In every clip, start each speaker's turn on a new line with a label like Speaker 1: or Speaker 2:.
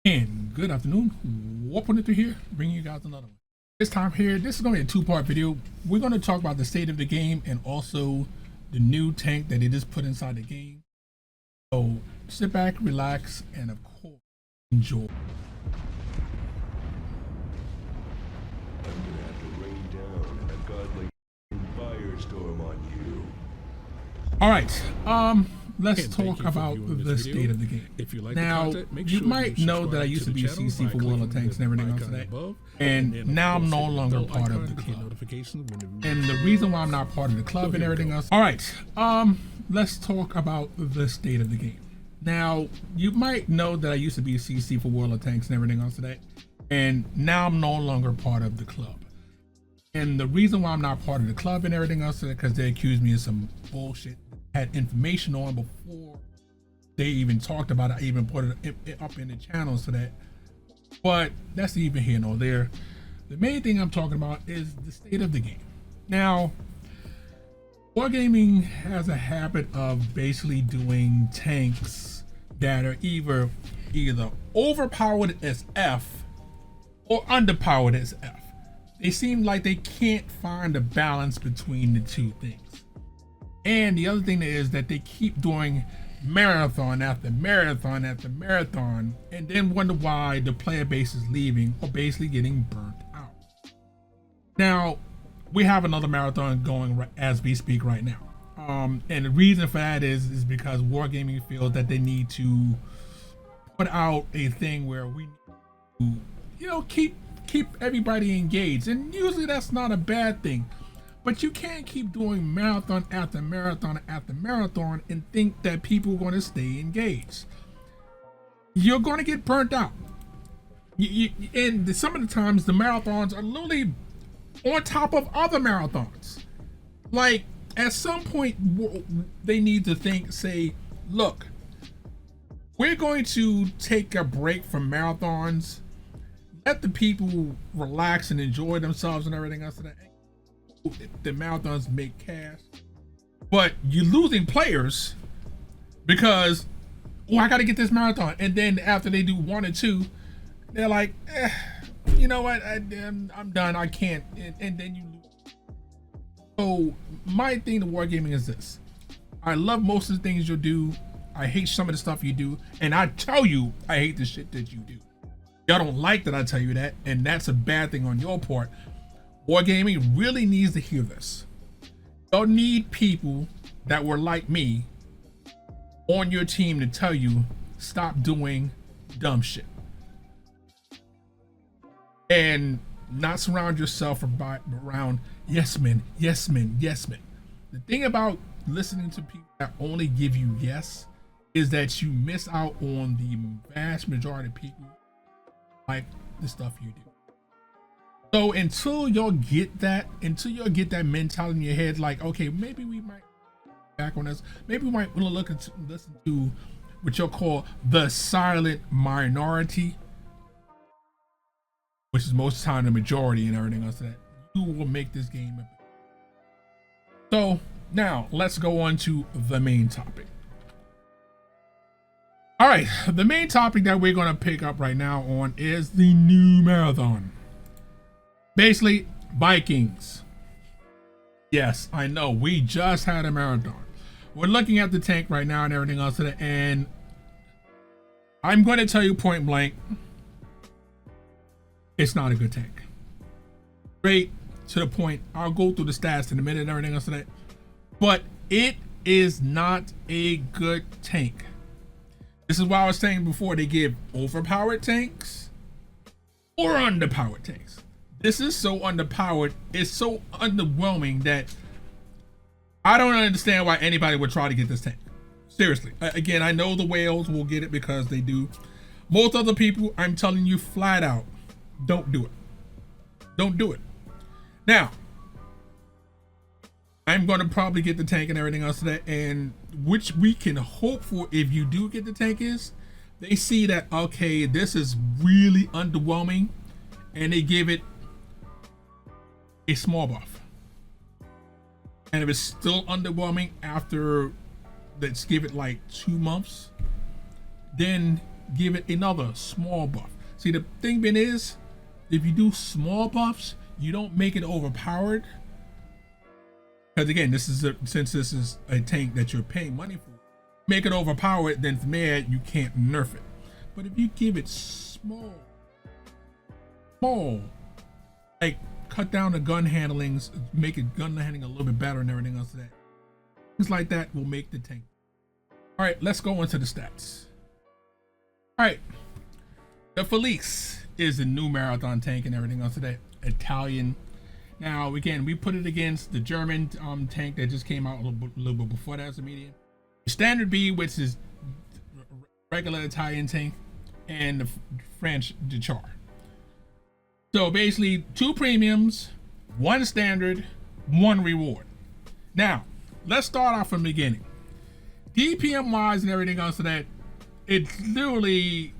Speaker 1: And good afternoon, Warping through here, bringing you guys another one. This time here, this is going to be a two-part video. We're going to talk about the state of the game and also the new tank that they just put inside the game. So sit back, relax, and of course, enjoy.
Speaker 2: I'm gonna have to rain down a godly firestorm on you.
Speaker 1: All right, let's
Speaker 3: And thank
Speaker 1: talk
Speaker 3: you for
Speaker 1: about
Speaker 3: viewing
Speaker 1: the
Speaker 3: this
Speaker 1: state
Speaker 3: video.
Speaker 1: of the game.
Speaker 3: If you like
Speaker 1: Now,
Speaker 3: the content, make
Speaker 1: you
Speaker 3: sure
Speaker 1: might
Speaker 3: you
Speaker 1: know that I
Speaker 3: subscribe
Speaker 1: used to be
Speaker 3: the channel
Speaker 1: CC
Speaker 3: by
Speaker 1: for World of
Speaker 3: clicking
Speaker 1: Tanks
Speaker 3: the
Speaker 1: and everything else
Speaker 3: icon
Speaker 1: today.
Speaker 3: above,
Speaker 1: And
Speaker 3: then, of
Speaker 1: now I'm
Speaker 3: course,
Speaker 1: no
Speaker 3: hit the
Speaker 1: longer
Speaker 3: bell
Speaker 1: part of
Speaker 3: icon
Speaker 1: the
Speaker 3: to get
Speaker 1: club.
Speaker 3: notifications when
Speaker 1: And the reason why I'm not part of the club
Speaker 3: So
Speaker 1: and
Speaker 3: here we
Speaker 1: everything
Speaker 3: go.
Speaker 1: else. All right, let's talk about the state of the game. Now, you might know that I used to be a CC for World of Tanks and everything else today, and now I'm no longer part of the club. And the reason why I'm not part of the club and everything else is because they accused me of some bullshit I had information on before they even talked about it. I even put it up in the channels for that. But that's even here nor there. The main thing I'm talking about is the state of the game. Now, Wargaming has a habit of basically doing tanks that are either overpowered as F or underpowered as F. They seem like they can't find a balance between the two things. And the other thing is that they keep doing marathon after marathon after marathon and then wonder why the player base is leaving or basically getting burnt out. Now, we have another marathon going as we speak right now. And the reason for that is because Wargaming feels that they need to put out a thing where we need to, keep everybody engaged. And usually that's not a bad thing. But you can't keep doing marathon after marathon after marathon and think that people are going to stay engaged. You're going to get burnt out. And some of the times the marathons are literally on top of other marathons. Like, at some point, they need to say, look, we're going to take a break from marathons. Let the people relax and enjoy themselves and everything else. The marathons make cash, but you're losing players because, I got to get this marathon. And then after they do one or two, they're like, you know what? I'm done. I can't. And then you lose. So my thing to Wargaming is this: I love most of the things you do. I hate some of the stuff you do, and I tell you I hate the shit that you do. Y'all don't like that I tell you that, and that's a bad thing on your part. Wargaming really needs to hear this. Y'all need people that were like me on your team to tell you stop doing dumb shit and not surround yourself around yes men, yes men, yes men. The thing about listening to people that only give you yes is that you miss out on the vast majority of people like the stuff you do. So until y'all get that mentality in your head, like, okay, maybe we might back on this, maybe we might want to listen to what you'll call the silent minority, which is most of the time the majority and everything else, that you will make this game. So now let's go on to the main topic. All right, the main topic that we're going to pick up right now on is the new marathon. Basically, Vikings. Yes, I know, we just had a marathon. We're looking at the tank right now and everything else, and I'm going to tell you point blank, it's not a good tank. Straight to the point. I'll go through the stats in a minute and everything else today, but it is not a good tank. This is why I was saying before, they give overpowered tanks or underpowered tanks. This is so underpowered, it's so underwhelming that I don't understand why anybody would try to get this tank. Seriously. Again, I know the whales will get it because they do. Most other people, I'm telling you flat out, don't do it. Don't do it. Now, I'm going to probably get the tank and everything else today, and which we can hope for if you do get the tank is, they see that, okay, this is really underwhelming, and they give it a small buff. And if it's still underwhelming after, let's give it like 2 months, then give it another small buff. See, the thing Ben is, if you do small buffs, you don't make it overpowered. Because again, since this is a tank that you're paying money for, make it overpowered, then from there you can't nerf it. But if you give it small, like cut down the gun handlings, make it gun handling a little bit better and everything else, that things like that will make the tank. All right, let's go into the stats. All right, the Felice is the new marathon tank and everything else today. Italian. Now again, we put it against the German tank that just came out a little bit before that as a medium. Standard B, which is regular Italian tank, and the French de Char. So basically 2 premiums, 1 standard, 1 reward. Now, let's start off from the beginning. DPM wise and everything else of that, it's literally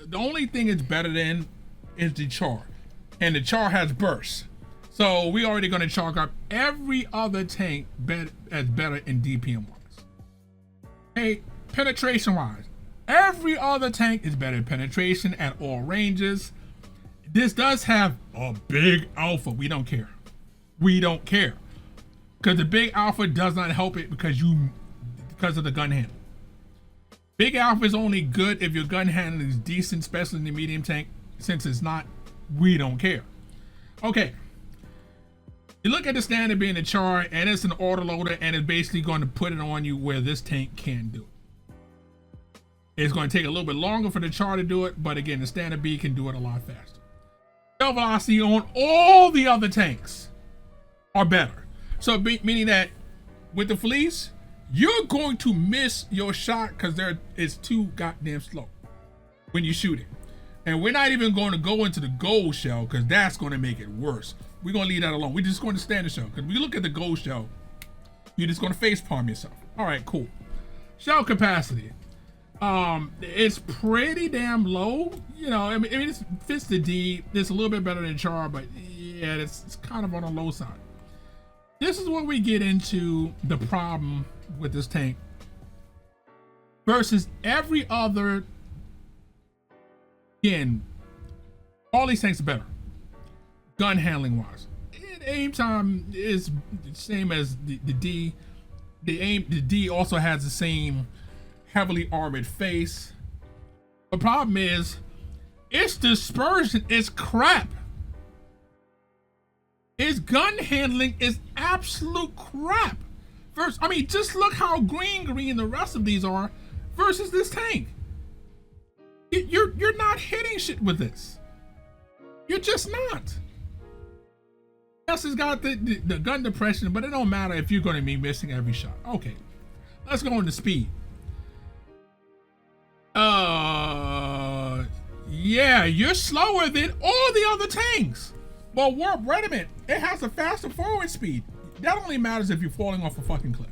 Speaker 1: the only thing it's better than is the Char. And the Char has burst. So we already gonna chalk up every other tank as better in DPM wise. Hey, penetration wise, every other tank is better in penetration at all ranges. This does have a big alpha. We don't care. We don't care. Because the big alpha does not help it because of the gun handle. Big alpha is only good if your gun handling is decent, especially in the medium tank. Since it's not, we don't care. Okay. You look at the standard being a Char, and it's an autoloader, and it's basically going to put it on you where this tank can't do it. It's going to take a little bit longer for the Char to do it, but again, the standard B can do it a lot faster. Shell velocity on all the other tanks are better. So meaning that with the Felice, you're going to miss your shot because it's too goddamn slow when you shoot it. And we're not even going to go into the gold shell because that's going to make it worse. We're going to leave that alone. We're just going to standard shell because when you look at the gold shell, you're just going to face palm yourself. All right, cool. Shell capacity. It's pretty damn low. You know, I mean it fits the D. It's a little bit better than Char, but yeah, it's kind of on the low side. This is where we get into the problem with this tank versus every other. Again, all these tanks are better gun handling wise. Aim time is the same as the D. The D also has the same heavily armored face. The problem is its dispersion is crap. Its gun handling is absolute crap. First, I mean, just look how green the rest of these are versus this tank. You're not hitting shit with this. You're just not. Yes, it's got the gun depression, but it don't matter if you're going to be missing every shot. Okay, let's go into speed. Yeah, you're slower than all the other tanks. But Warp, wait a minute, it has a faster forward speed. That only matters if you're falling off a fucking cliff.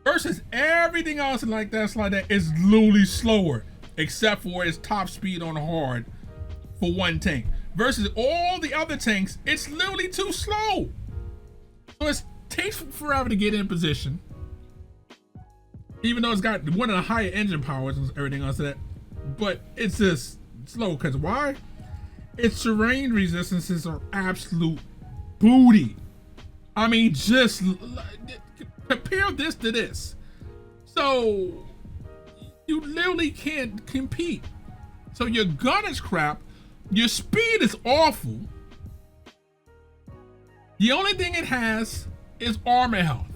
Speaker 1: Versus everything else like that is literally slower, except for its top speed on hard for one tank. Versus all the other tanks, it's literally too slow. So it takes forever to get in position. Even though it's got one of the higher engine powers and everything else that, but it's just slow. Because why? Its terrain resistances are absolute booty. I mean, just compare this to this. So you literally can't compete. So your gun is crap. Your speed is awful. The only thing it has is armor health.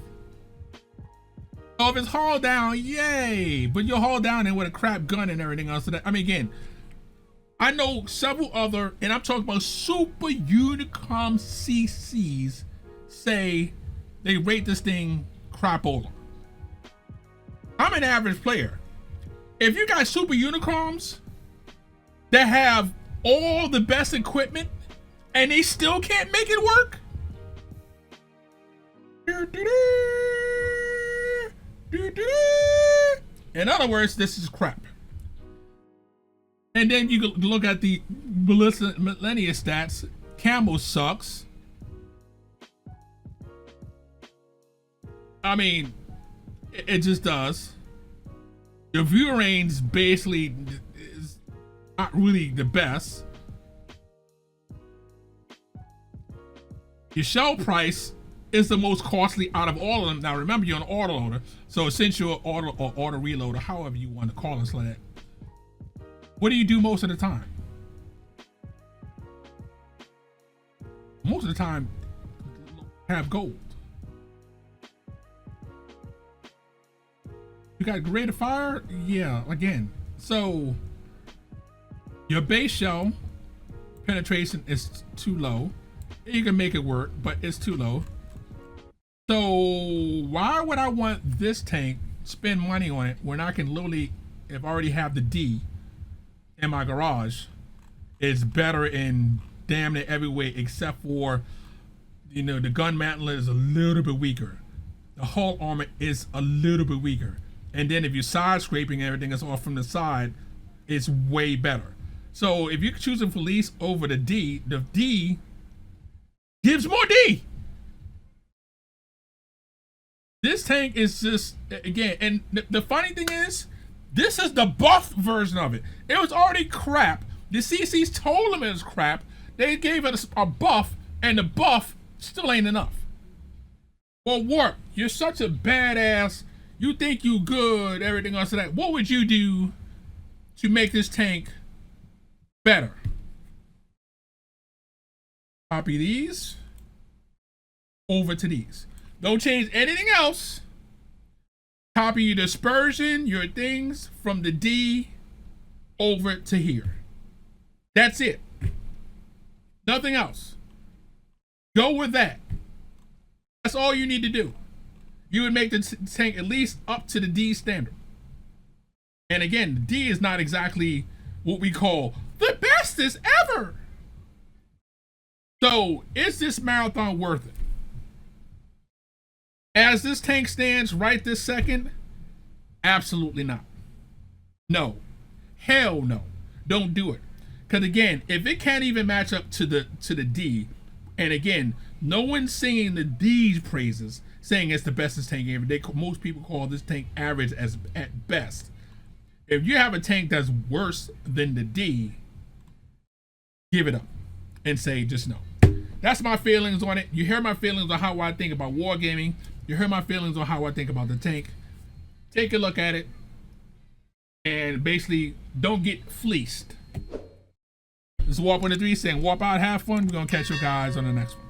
Speaker 1: So if it's hauled down, yay! But you'll haul down it with a crap gun and everything else. I mean, again, I know several other, and I'm talking about super Unicom CCs, say they rate this thing crapola. I'm an average player. If you got super Unicoms that have all the best equipment and they still can't make it work, in other words, this is crap. And then you can look at the millennia stats. Camo sucks. I mean, it just does. Your view range basically is not really the best. Your shell price is the most costly out of all of them. Now remember, you're an autoloader, so since you're auto or auto reloader, however you want to call it, like that, what do you do most of the time? Most of the time, have gold. You got greater fire, yeah. Again, so your base shell penetration is too low. You can make it work, but it's too low. So why would I want this tank, spend money on it when I can literally, if I already have the D in my garage, it's better in damn near every way except for, you know, the gun mantler is a little bit weaker. The hull armor is a little bit weaker. And then if you're side scraping everything that's off from the side, it's way better. So if you're choosing Felice over the D gives more D. This tank is just, again, and the funny thing is, this is the buff version of it. It was already crap. The CCs told them it was crap. They gave it a buff, and the buff still ain't enough. Well, Warp, you're such a badass. You think you good, everything else like that. What would you do to make this tank better? Copy these over to these. Don't change anything else. Copy your dispersion, your things from the D over to here. That's it. Nothing else. Go with that. That's all you need to do. You would make the tank at least up to the D standard. And again, the D is not exactly what we call the bestest ever. So is this marathon worth it? As this tank stands right this second, absolutely not. No. Hell no. Don't do it. Because again, if it can't even match up to the D, and again, no one's singing the D's praises, saying it's the bestest tank ever. Most people call this tank average at best. If you have a tank that's worse than the D, give it up and say just no. That's my feelings on it. You hear my feelings on how I think about wargaming. You heard my feelings on how I think about the tank. Take a look at it. And basically, don't get fleeced. This is Warp 103 saying, warp out, have fun. We're going to catch you guys on the next one.